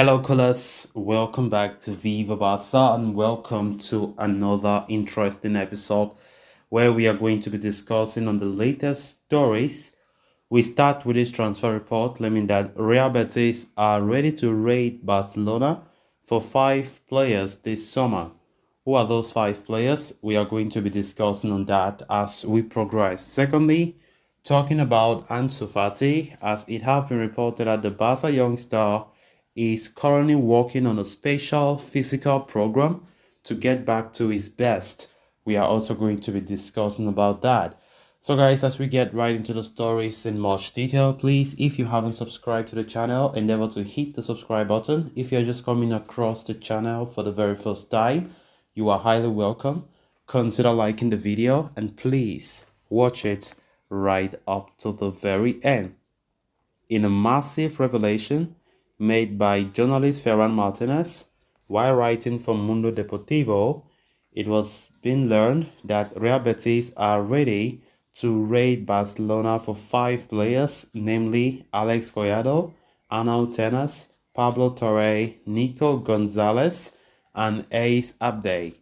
Hello, colors. Welcome back to Viva Barca and welcome to another interesting episode where we are going to be discussing on the latest stories. We start with this transfer report claiming that Real Betis are ready to raid Barcelona for five players this summer. Who are those five players? We are going to be discussing on that as we progress. Secondly, talking about Ansu Fati, as it has been reported that the Barca youngster is currently working on a special physical program to get back to his best. We are also going to be discussing about that. So guys, as we get right into the stories in much detail, please, if you haven't subscribed to the channel, endeavor to hit the subscribe button. If you're just coming across the channel for the very first time, you are highly welcome. Consider liking the video and please watch it right up to the very end. In a massive revelation made by journalist Ferran Martinez while writing for Mundo Deportivo, it was being learned that Real Betis are ready to raid Barcelona for five players, namely Alex Collado, Arnau Tenas, Pablo Torre, Nico Gonzalez, and Ace Abde.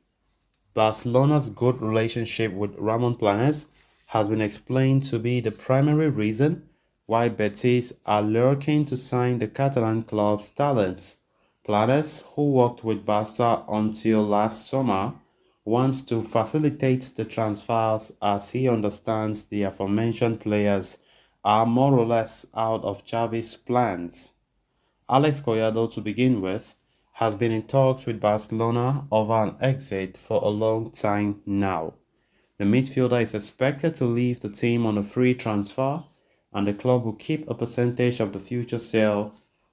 Barcelona's good relationship with Ramon Planes has been explained to be the primary reason why Betis are lurking to sign the Catalan club's talents. Planes, who worked with Barca until last summer, wants to facilitate the transfers as he understands the aforementioned players are more or less out of Xavi's plans. Alex Collado, to begin with, has been in talks with Barcelona over an exit for a long time now. The midfielder is expected to leave the team on a free transfer, and the club will keep a percentage of the future sale.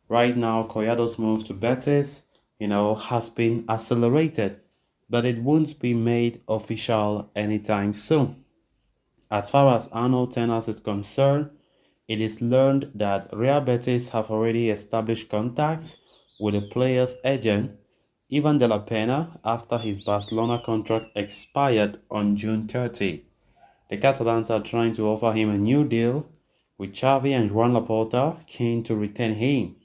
Right now, Collado's move to Betis, has been accelerated, but it won't be made official anytime soon. As far as Arnau Tenas is concerned, it is learned that Real Betis have already established contacts with the player's agent, Ivan de la Pena, after his Barcelona contract expired on June 30. The Catalans are trying to offer him a new deal, with Xavi and Juan Laporta keen to retain him.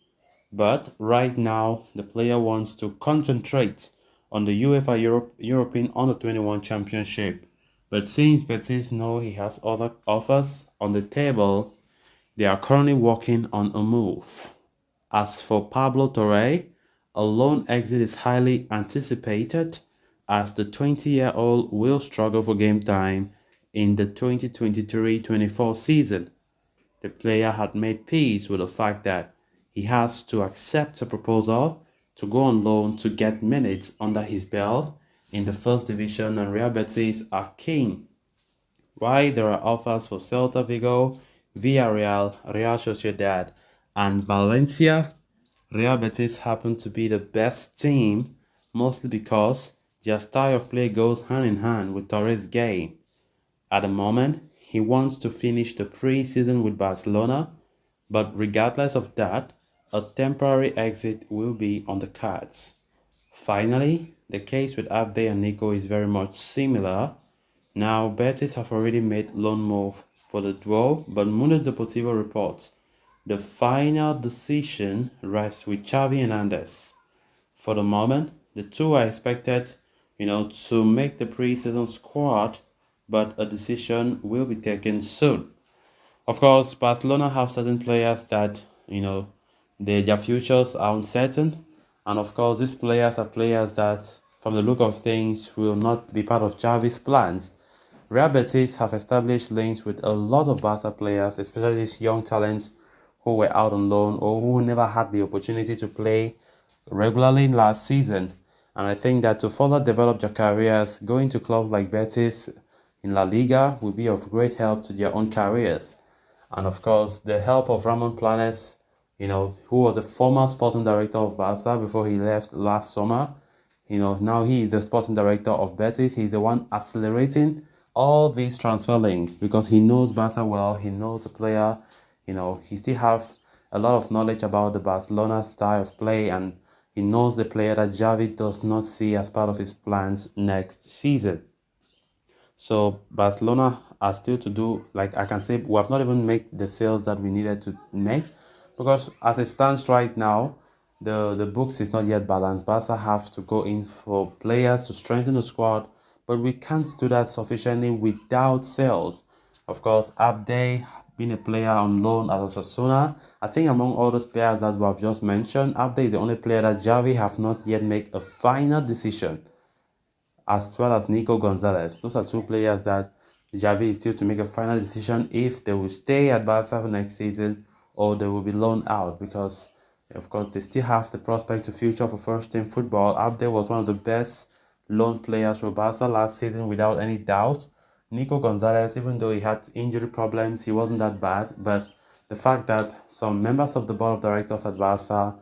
But right now, the player wants to concentrate on the UEFA European Under-21 Championship. But since Betis know he has other offers on the table, they are currently working on a move. As for Pablo Torre, a loan exit is highly anticipated as the 20-year-old will struggle for game time in the 2023-24 season. The player had made peace with the fact that he has to accept a proposal to go on loan to get minutes under his belt in the first division, and Real Betis are keen. While there are offers for Celta Vigo, Villarreal, Real Sociedad, and Valencia, Real Betis happen to be the best team, mostly because their style of play goes hand in hand with Torres' game. At the moment, he wants to finish the pre-season with Barcelona, but regardless of that, a temporary exit will be on the cards. Finally, the case with Abde and Niko is very much similar. Now, Betis have already made loan move for the duo, but Mundo Deportivo reports the final decision rests with Xavi Hernandez. For the moment, the two are expected, to make the preseason squad, but a decision will be taken soon. Of course, Barcelona have certain players that, their futures are uncertain. And of course, these players are players that, from the look of things, will not be part of Xavi's plans. Real Betis have established links with a lot of Barca players, especially these young talents who were out on loan or who never had the opportunity to play regularly last season. And I think that to further develop their careers, going to clubs like Betis in La Liga will be of great help to their own careers. And of course, the help of Ramon Planes, who was a former sporting director of Barca before he left last summer. Now he is the sporting director of Betis. He's the one accelerating all these transfer links because he knows Barca well. He knows the player. He still have a lot of knowledge about the Barcelona style of play, and he knows the player that Xavi does not see as part of his plans next season. So Barcelona are still to do, like I can say, we have not even made the sales that we needed to make, because as it stands right now, the books is not yet balanced. Barca have to go in for players to strengthen the squad, but we can't do that sufficiently without sales. Of course, Abde being a player on loan at Osasuna, I think among all those players that we have just mentioned, Abde is the only player that Xavi have not yet made a final decision, as well as Nico Gonzalez. Those are two players that Xavi is still to make a final decision if they will stay at Barca for next season or they will be loaned out, because of course they still have the prospect to future for first team football. Abde was one of the best loan players for Barca last season without any doubt. Nico Gonzalez, even though he had injury problems, he wasn't that bad, but the fact that some members of the board of directors at Barca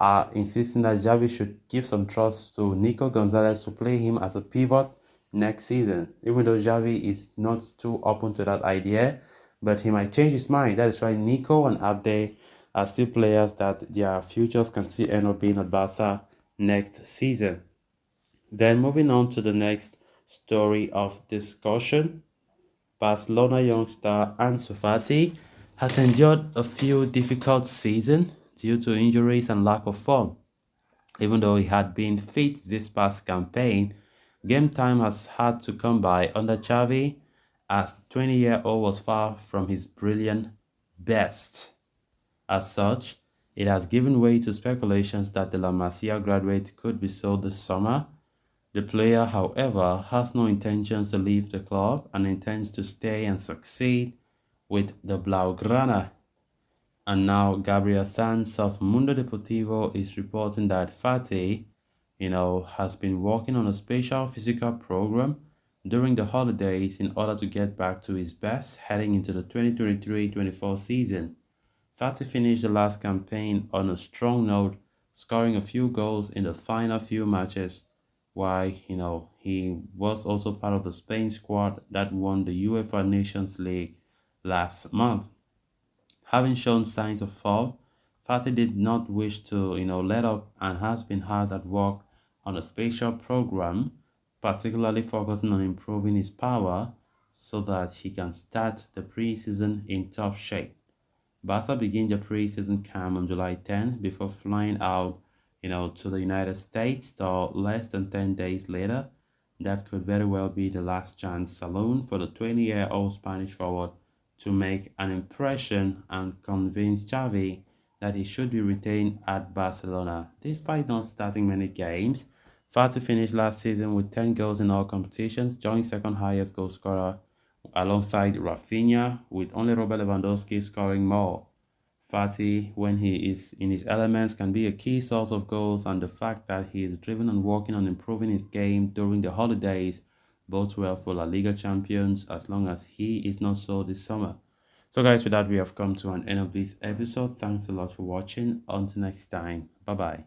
are insisting that Xavi should give some trust to Nico Gonzalez to play him as a pivot next season. Even though Xavi is not too open to that idea, but he might change his mind. That is why Nico and Abde are still players that their futures can still end up being at Barca next season. Then moving on to the next story of discussion, Barcelona youngster Ansu Fati has endured a few difficult seasons due to injuries and lack of form. Even though he had been fit this past campaign, game time has had to come by under Xavi, as the 20-year-old was far from his brilliant best. As such, it has given way to speculations that the La Masia graduate could be sold this summer. The player, however, has no intentions to leave the club and intends to stay and succeed with the Blaugrana. And now Gabriel Sanz of Mundo Deportivo is reporting that Fati, has been working on a special physical program during the holidays in order to get back to his best heading into the 2023-24 season. Fati finished the last campaign on a strong note, scoring a few goals in the final few matches, while, he was also part of the Spain squad that won the UEFA Nations League last month. Having shown signs of fall, Fatih did not wish to, let up and has been hard at work on a special program, particularly focusing on improving his power so that he can start the preseason in top shape. Barca begin their preseason camp on July 10 before flying out, to the United States, so less than 10 days later. That could very well be the last chance saloon for the 20-year-old Spanish forward to make an impression and convince Xavi that he should be retained at Barcelona. Despite not starting many games, Fati finished last season with 10 goals in all competitions, joined second highest goal scorer alongside Rafinha, with only Robert Lewandowski scoring more. Fati, when he is in his elements, can be a key source of goals, and the fact that he is driven and working on improving his game during the holidays bodes well for La Liga champions, as long as he is not sold this summer. So guys, with that, we have come to an end of this episode. Thanks a lot for watching. Until next time. Bye-bye.